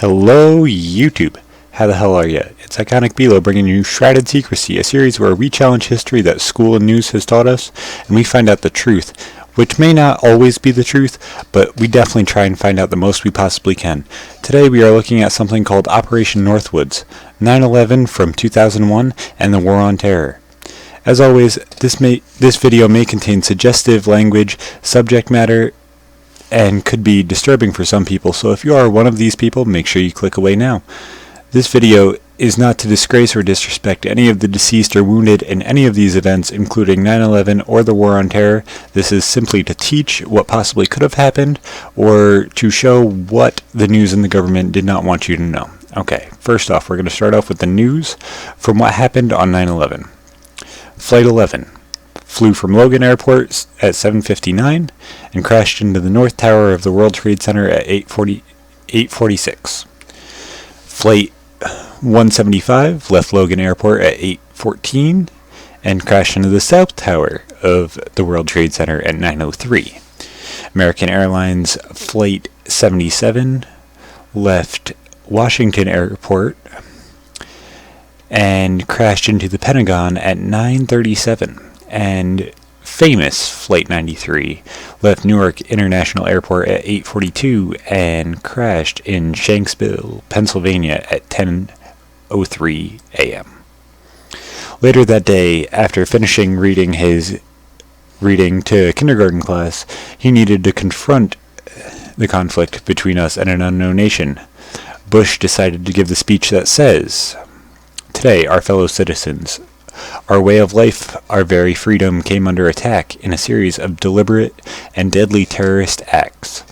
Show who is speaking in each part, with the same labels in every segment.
Speaker 1: Hello, YouTube. How the hell are ya? It's Iconic Bilo bringing you Shrouded Secrecy, a series where we challenge history that school and news has taught us, and we find out the truth, which may not always be the truth, but we definitely try and find out the most we possibly can. Today we are looking at something called Operation Northwoods, 9/11 from 2001, and the War on Terror. As always, this video may contain suggestive language, subject matter, and could be disturbing for some people, so if you are one of these people, make sure you click away now. This video is not to disgrace or disrespect any of the deceased or wounded in any of these events, including 9/11 or the War on Terror. This is simply to teach what possibly could have happened, or to show what the news and the government did not want you to know. Okay, first off, we're going to start off with the news from what happened on 9/11. Flight 11 flew from Logan Airport at 7:59 and crashed into the North Tower of the World Trade Center at 8:46. Flight 175 left Logan Airport at 8:14 and crashed into the South Tower of the World Trade Center at 9:03. American Airlines Flight 77 left Washington Airport and crashed into the Pentagon at 9:37. And famous Flight 93 left Newark International Airport at 8:42 and crashed in Shanksville, Pennsylvania at 10:03 a.m. Later that day, after finishing reading to kindergarten class, he needed to confront the conflict between us and an unknown nation. Bush decided to give the speech that says, "Today, our fellow citizens, our way of life, our very freedom came under attack in a series of deliberate and deadly terrorist acts.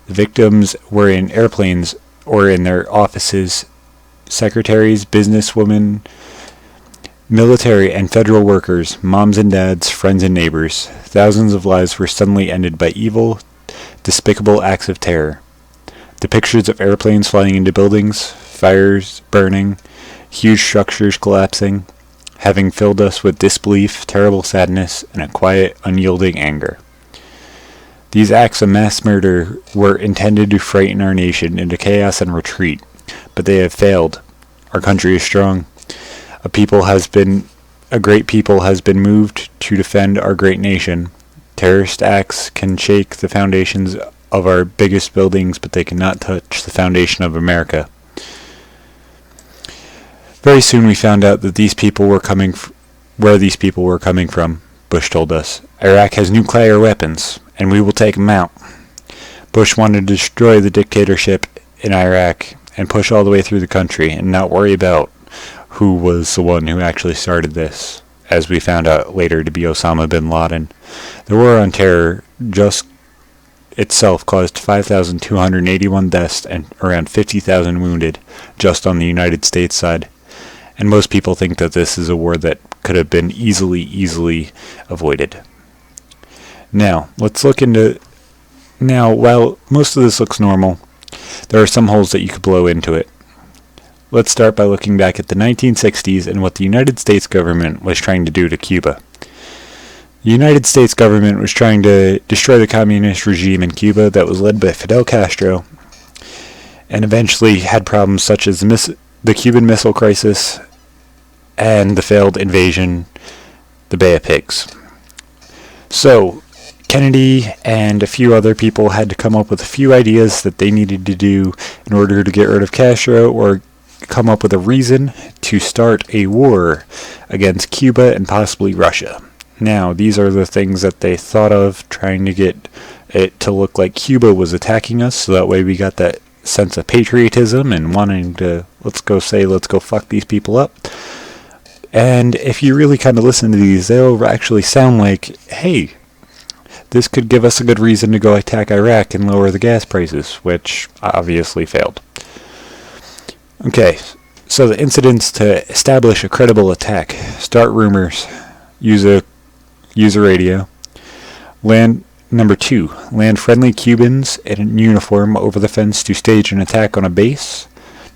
Speaker 1: The victims were in airplanes or in their offices, secretaries, businesswomen, military and federal workers, moms and dads, friends and neighbors. Thousands of lives were suddenly ended by evil, despicable acts of terror. The pictures of airplanes flying into buildings, fires burning, huge structures collapsing, having filled us with disbelief, terrible sadness, and a quiet, unyielding anger. These acts of mass murder were intended to frighten our nation into chaos and retreat, but they have failed. Our country is strong. A great people has been moved to defend our great nation. Terrorist acts can shake the foundations of our biggest buildings, but they cannot touch the foundation of America." Very soon we found out that where these people were coming from, Bush told us. "Iraq has nuclear weapons, and we will take them out." Bush wanted to destroy the dictatorship in Iraq and push all the way through the country and not worry about who was the one who actually started this, as we found out later to be Osama bin Laden. The War on Terror just itself caused 5,281 deaths and around 50,000 wounded just on the United States side. And most people think that this is a war that could have been easily avoided. Now, while most of this looks normal, there are some holes that you could blow into it. Let's start by looking back at the 1960s and what the United States government was trying to do to Cuba. The United States government was trying to destroy the communist regime in Cuba that was led by Fidel Castro, and eventually had problems such as the Cuban Missile Crisis and the failed invasion, the Bay of Pigs. So, Kennedy and a few other people had to come up with a few ideas that they needed to do in order to get rid of Castro, or come up with a reason to start a war against Cuba and possibly Russia. Now, these are the things that they thought of, trying to get it to look like Cuba was attacking us, so that way we got that sense of patriotism and wanting to, let's go fuck these people up. And if you really kind of listen to these, they'll actually sound like, hey, this could give us a good reason to go attack Iraq and lower the gas prices, which obviously failed. Okay, so the incidents to establish a credible attack: start rumors, use a radio, Number 2, land friendly Cubans in uniform over the fence to stage an attack on a base.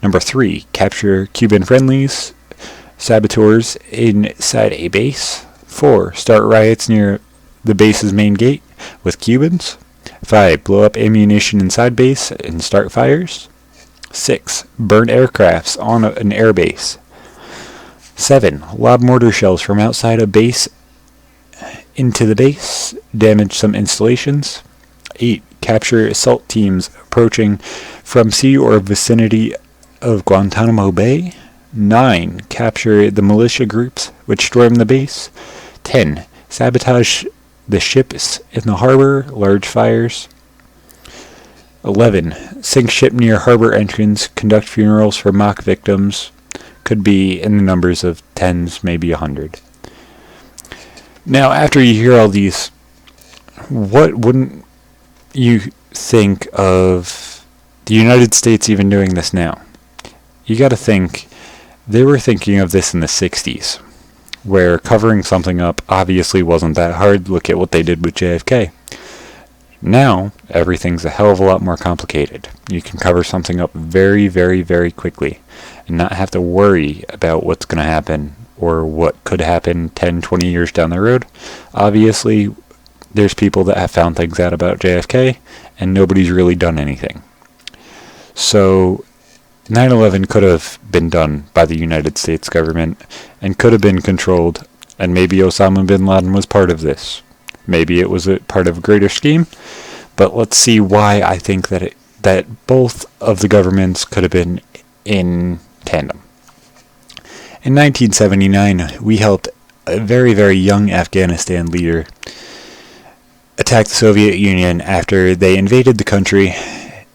Speaker 1: Number 3, capture Cuban friendlies, saboteurs inside a base. 4, start riots near the base's main gate with Cubans. 5, blow up ammunition inside base and start fires. 6. Burn aircrafts on an airbase. 7. Lob mortar shells from outside a base into the base, damage some installations. 8. Capture assault teams approaching from sea or vicinity of Guantanamo Bay. 9. Capture the militia groups which storm the base. 10. Sabotage the ships in the harbor, large fires. 11. Sink ship near harbor entrance, conduct funerals for mock victims. Could be in the numbers of tens, maybe 100. Now, after you hear all these, what wouldn't you think of the United States even doing this now? You gotta think, they were thinking of this in the 60s, where covering something up obviously wasn't that hard. Look at what they did with JFK. Now, everything's a hell of a lot more complicated. You can cover something up very, very, very quickly and not have to worry about what's going to happen or what could happen 10, 20 years down the road. Obviously, there's people that have found things out about JFK, and nobody's really done anything. So, 9/11 could have been done by the United States government and could have been controlled, and maybe Osama bin Laden was part of this. Maybe it was a part of a greater scheme, but let's see why I think that both of the governments could have been in tandem. In 1979, we helped a very, very young Afghanistan leader attack the Soviet Union after they invaded the country,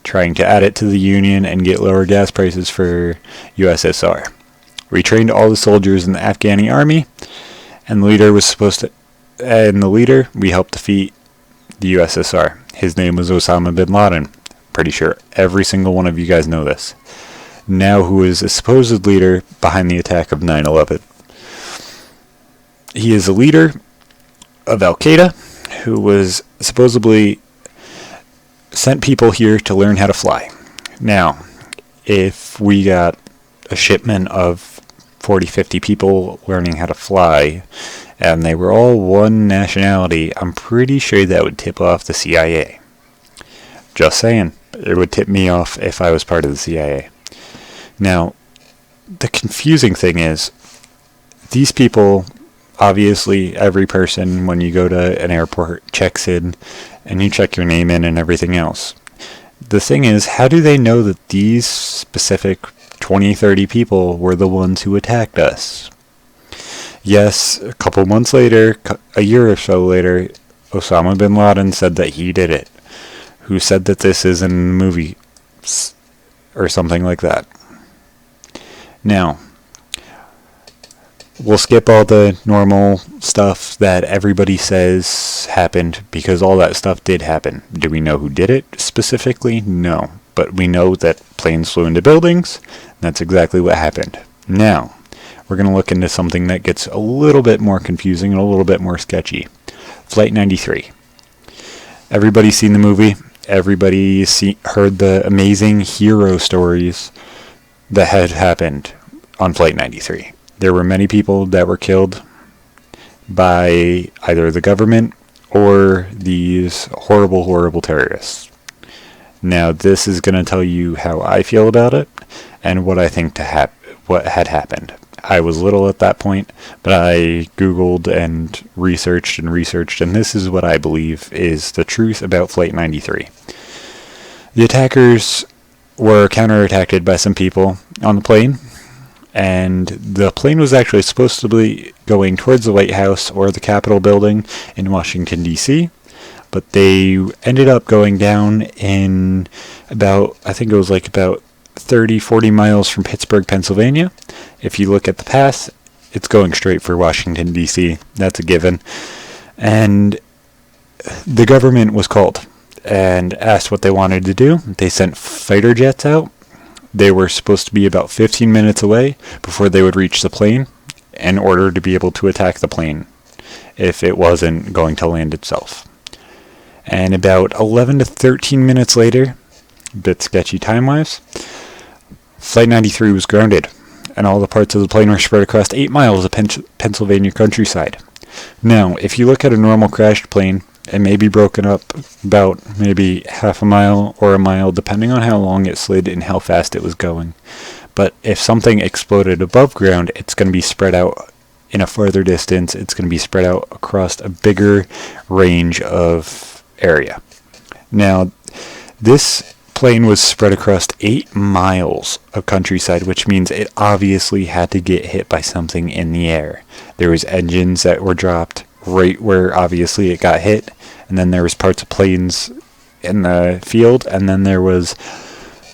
Speaker 1: trying to add it to the Union and get lower gas prices for USSR. We trained all the soldiers in the Afghani army, and the leader we helped defeat the USSR. His name was Osama bin Laden. Pretty sure every single one of you guys know this. Now, who is a supposed leader behind the attack of 9/11? He is a leader of Al-Qaeda, who was supposedly sent people here to learn how to fly. Now, if we got a shipment of 40, 50 people learning how to fly, and they were all one nationality, I'm pretty sure that would tip off the CIA. Just saying. It would tip me off if I was part of the CIA. Now, the confusing thing is, these people, obviously, every person, when you go to an airport, checks in, and you check your name in and everything else. The thing is, how do they know that these specific 20, 30 people were the ones who attacked us? Yes, a couple months later, a year or so later, Osama bin Laden said that he did it. Who said that this is in a movie or something like that. Now, we'll skip all the normal stuff that everybody says happened, because all that stuff did happen. Do we know who did it specifically? No. But we know that planes flew into buildings. And that's exactly what happened. Now, we're going to look into something that gets a little bit more confusing and a little bit more sketchy. Flight 93. Everybody's seen the movie. Everybody heard the amazing hero stories that had happened on Flight 93. There were many people that were killed by either the government or these horrible, horrible terrorists. Now, this is going to tell you how I feel about it and what I think what had happened. I was little at that point, but I Googled and researched, and this is what I believe is the truth about Flight 93. The attackers were counterattacked by some people on the plane, and the plane was actually supposed to be going towards the White House or the Capitol building in Washington, D.C., but they ended up going down in about 30, 40 miles from Pittsburgh, Pennsylvania. If you look at the path, it's going straight for Washington, D.C. That's a given. And the government was called and asked what they wanted to do. They sent fighter jets out. They were supposed to be about 15 minutes away before they would reach the plane in order to be able to attack the plane if it wasn't going to land itself. And about 11 to 13 minutes later, a bit sketchy time-wise, Flight 93 was grounded, and all the parts of the plane were spread across 8 miles of Pennsylvania countryside. Now, if you look at a normal crashed plane, It may be broken up about maybe half a mile or a mile, depending on how long it slid and how fast it was going. But if something exploded above ground, it's going to be spread out in a further distance. It's going to be spread out across a bigger range of area. Now, this plane was spread across 8 miles of countryside, which means it obviously had to get hit by something in the air. There was engines that were dropped right where obviously it got hit, and then there was parts of planes in the field, and then there was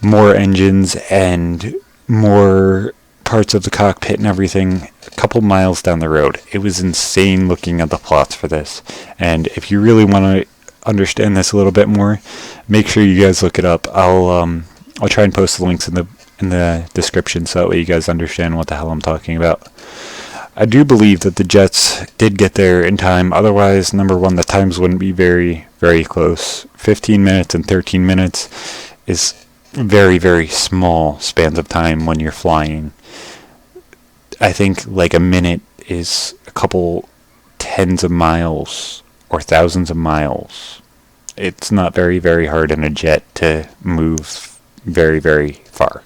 Speaker 1: more engines and more parts of the cockpit and everything a couple miles down the road. It was insane looking at the plots for this, and if you really want to understand this a little bit more, make sure you guys look it up. I'll try and post the links in the description so that way you guys understand what the hell I'm talking about. I do believe that the jets did get there in time. Otherwise, number one, the times wouldn't be very, very close. 15 minutes and 13 minutes is very, very small spans of time when you're flying. I think like a minute is a couple tens of miles or thousands of miles. It's not very, very hard in a jet to move very, very far.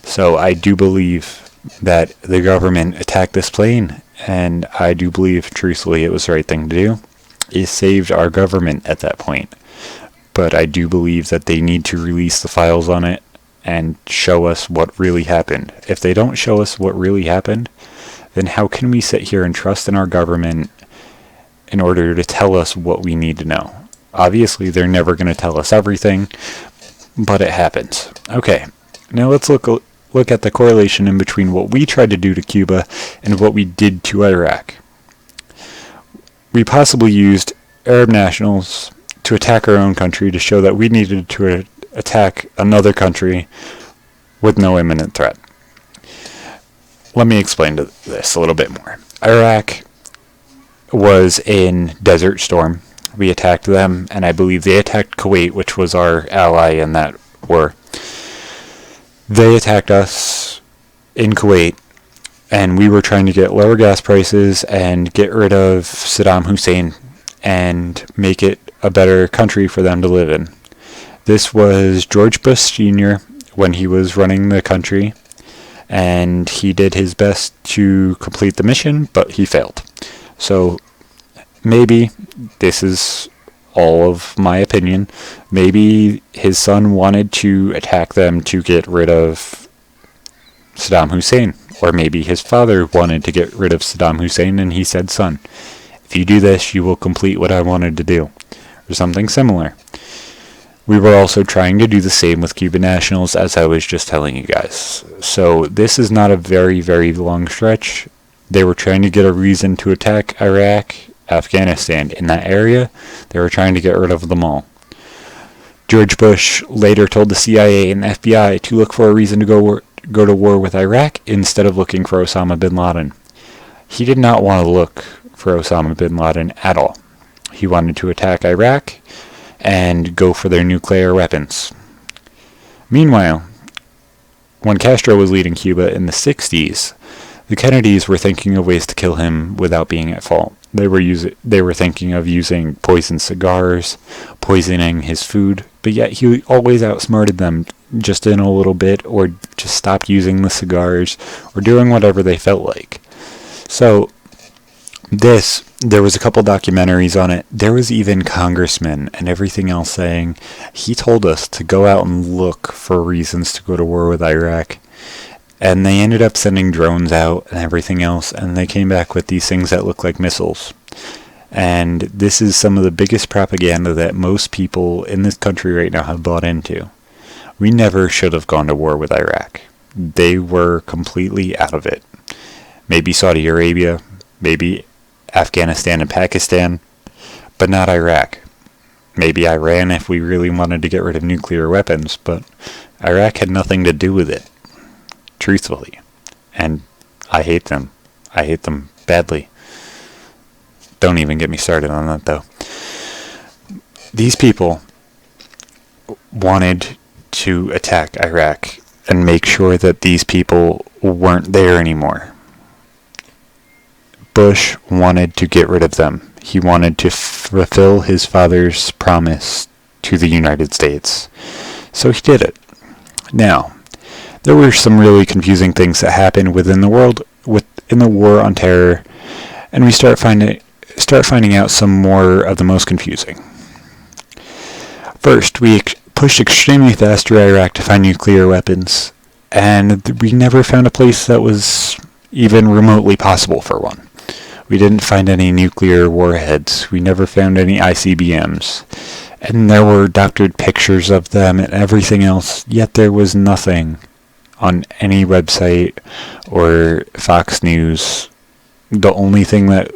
Speaker 1: So I do believe that the government attacked this plane, and I do believe, truthfully, it was the right thing to do. It saved our government at that point. But I do believe that they need to release the files on it and show us what really happened. If they don't show us what really happened, then how can we sit here and trust in our government in order to tell us what we need to know? Obviously, they're never going to tell us everything, but it happens. Okay, now let's look at the correlation in between what we tried to do to Cuba and what we did to Iraq. We possibly used Arab nationals to attack our own country to show that we needed to attack another country with no imminent threat. Let me explain this a little bit more. Iraq was in Desert Storm. We attacked them, and I believe they attacked Kuwait, which was our ally in that war. They attacked us in Kuwait, and we were trying to get lower gas prices and get rid of Saddam Hussein and make it a better country for them to live in. This was George Bush Sr. when he was running the country, and he did his best to complete the mission, but he failed. So maybe, this is all of my opinion, maybe his son wanted to attack them to get rid of Saddam Hussein. Or maybe his father wanted to get rid of Saddam Hussein, and he said, son, if you do this, you will complete what I wanted to do. Or something similar. We were also trying to do the same with Cuban nationals, as I was just telling you guys. So this is not a very, very long stretch. They were trying to get a reason to attack Iraq, Afghanistan. In that area, they were trying to get rid of them all. George Bush later told the CIA and the FBI to look for a reason to go to war with Iraq instead of looking for Osama bin Laden. He did not want to look for Osama bin Laden at all. He wanted to attack Iraq and go for their nuclear weapons. Meanwhile, when Castro was leading Cuba in the 60s, the Kennedys were thinking of ways to kill him without being at fault. They were thinking of using poisoned cigars, poisoning his food, but yet he always outsmarted them just in a little bit, or just stopped using the cigars, or doing whatever they felt like. So there was a couple documentaries on it. There was even congressmen and everything else saying he told us to go out and look for reasons to go to war with Iraq. And they ended up sending drones out and everything else, and they came back with these things that look like missiles. And this is some of the biggest propaganda that most people in this country right now have bought into. We never should have gone to war with Iraq. They were completely out of it. Maybe Saudi Arabia, maybe Afghanistan and Pakistan, but not Iraq. Maybe Iran if we really wanted to get rid of nuclear weapons, but Iraq had nothing to do with it, truthfully. And I hate them. I hate them badly. Don't even get me started on that, though. These people wanted to attack Iraq and make sure that these people weren't there anymore. Bush wanted to get rid of them. He wanted to fulfill his father's promise to the United States. So he did it. Now, there were some really confusing things that happened within the war on terror, and we start finding out some more of the most confusing. First, we pushed extremely fast through Iraq to find nuclear weapons, and we never found a place that was even remotely possible for one. We didn't find any nuclear warheads. We never found any ICBMs. And there were doctored pictures of them and everything else, yet there was nothing on any website or Fox News. The only thing that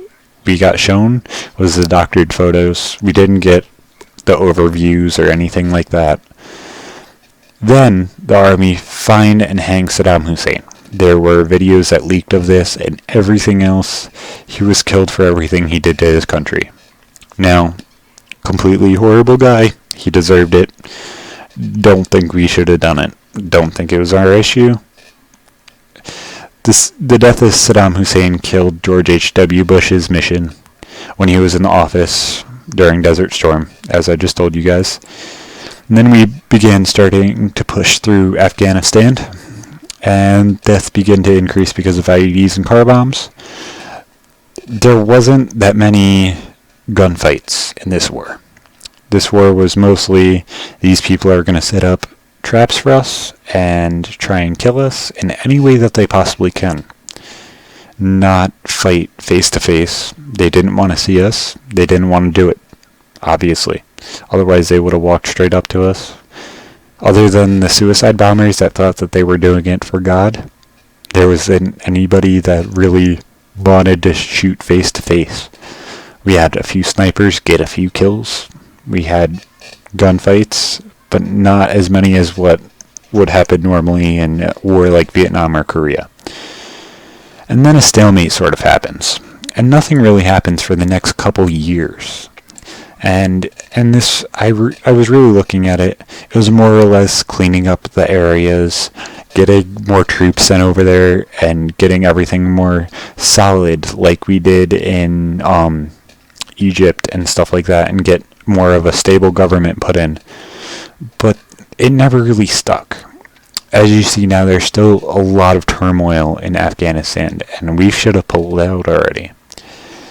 Speaker 1: we got shown was the doctored photos. We didn't get the overviews or anything like that. Then the army fined and hanged Saddam Hussein. There were videos that leaked of this and everything else. He was killed for everything he did to his country. Now, completely horrible guy. He deserved it. Don't think we should have done it. Don't think it was our issue. The death of Saddam Hussein killed George H.W. Bush's mission when he was in the office during Desert Storm, as I just told you guys. And then we began starting to push through Afghanistan, and deaths began to increase because of IEDs and car bombs. There wasn't that many gunfights in this war. This war was mostly these people are going to set up traps for us and try and kill us in any way that they possibly can. Not fight face to face. They didn't want to see us. They didn't want to do it, obviously. Otherwise they would have walked straight up to us. Other than the suicide bombers that thought that they were doing it for God, there wasn't anybody that really wanted to shoot face to face. We had a few snipers get a few kills. We had gunfights, but not as many as what would happen normally in a war like Vietnam or Korea. And then a stalemate sort of happens, and nothing really happens for the next couple years. And this, I was really looking at it. It was more or less cleaning up the areas, getting more troops sent over there, and getting everything more solid, like we did in Egypt and stuff like that, and get more of a stable government put in. But it never really stuck. As you see now, there's still a lot of turmoil in Afghanistan, and we should have pulled out already.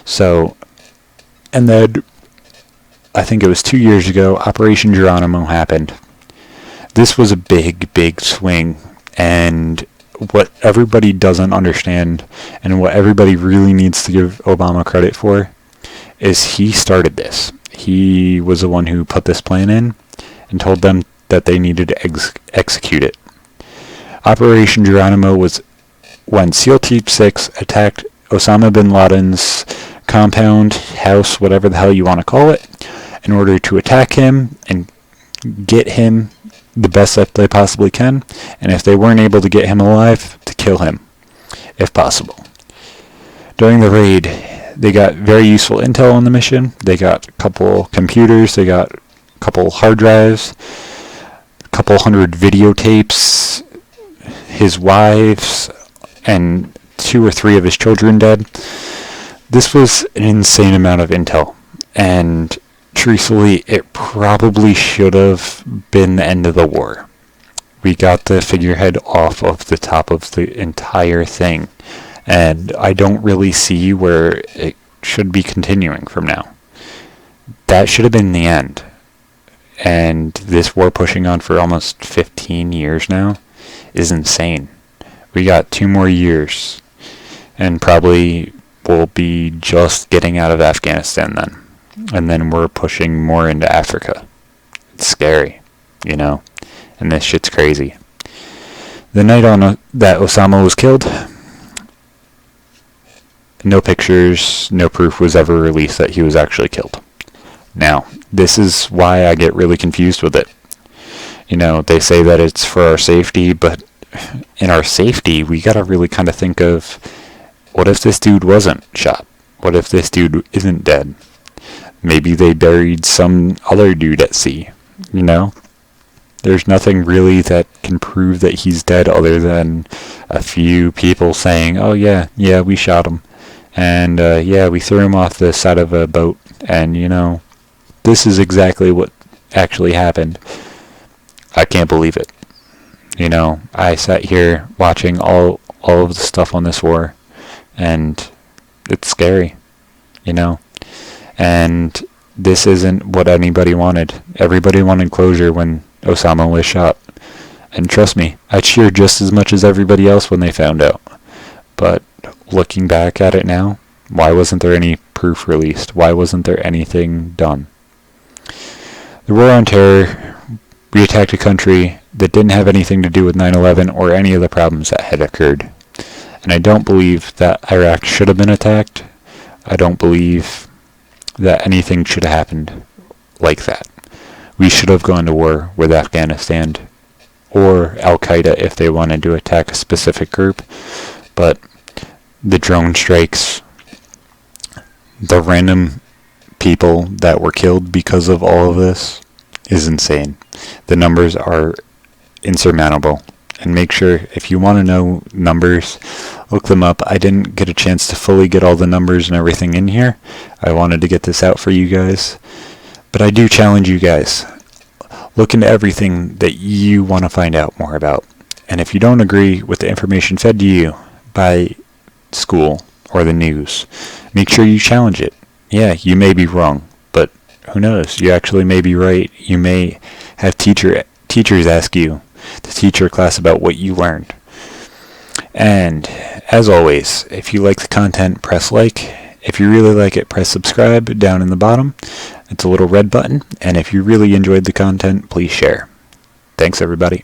Speaker 1: So, and then I think it was 2 years ago, Operation Geronimo happened. This was a big swing, and what everybody doesn't understand, and what everybody really needs to give Obama credit for, is he started this. He was the one who put this plan in, and told them that they needed to execute it. Operation Geronimo was when SEAL Team 6 attacked Osama bin Laden's compound, house, whatever the hell you want to call it, in order to attack him and get him the best that they possibly can, and if they weren't able to get him alive, to kill him, if possible. During the raid, they got very useful intel on the mission. They got a couple computers, they got a couple hard drives, a couple hundred videotapes, his wives, and 2 or 3 of his children dead. This was an insane amount of intel, and truthfully, it probably should have been the end of the war. We got the figurehead off of the top of the entire thing, and I don't really see where it should be continuing from now. That should have been the end. And this war pushing on for almost 15 years now is insane. We got 2 more years, and probably we'll be just getting out of Afghanistan then. And then we're pushing more into Africa. It's scary, you know, and this shit's crazy. The night that Osama was killed, no pictures, no proof was ever released that he was actually killed. Now, this is why I get really confused with it. You know, they say that it's for our safety, but in our safety, we gotta really kind of think of, what if this dude wasn't shot? What if this dude isn't dead? Maybe they buried some other dude at sea, you know? There's nothing really that can prove that he's dead other than a few people saying, oh yeah, we shot him. And yeah, we threw him off the side of a boat, and this is exactly what actually happened. I can't believe it. I sat here watching all of the stuff on this war, and it's scary, and this isn't what anybody wanted. Everybody wanted closure when Osama was shot. And trust me, I cheered just as much as everybody else when they found out. But looking back at it now, why wasn't there any proof released? Why wasn't there anything done? The War on Terror, we attacked a country that didn't have anything to do with 9/11 or any of the problems that had occurred. And I don't believe that Iraq should have been attacked. I don't believe that anything should have happened like that. We should have gone to war with Afghanistan or Al-Qaeda if they wanted to attack a specific group. But the drone strikes, the random people that were killed because of all of this is insane. The numbers are insurmountable. And make sure, if you want to know numbers, look them up. I didn't get a chance to fully get all the numbers and everything in here. I wanted to get this out for you guys. But I do challenge you guys. Look into everything that you want to find out more about. And if you don't agree with the information fed to you by school or the news, make sure you challenge it. Yeah, you may be wrong, but who knows? You actually may be right. You may have teachers ask you to teach your class about what you learned. And as always, if you like the content, press like. If you really like it, press subscribe down in the bottom. It's a little red button. And if you really enjoyed the content, please share. Thanks, everybody.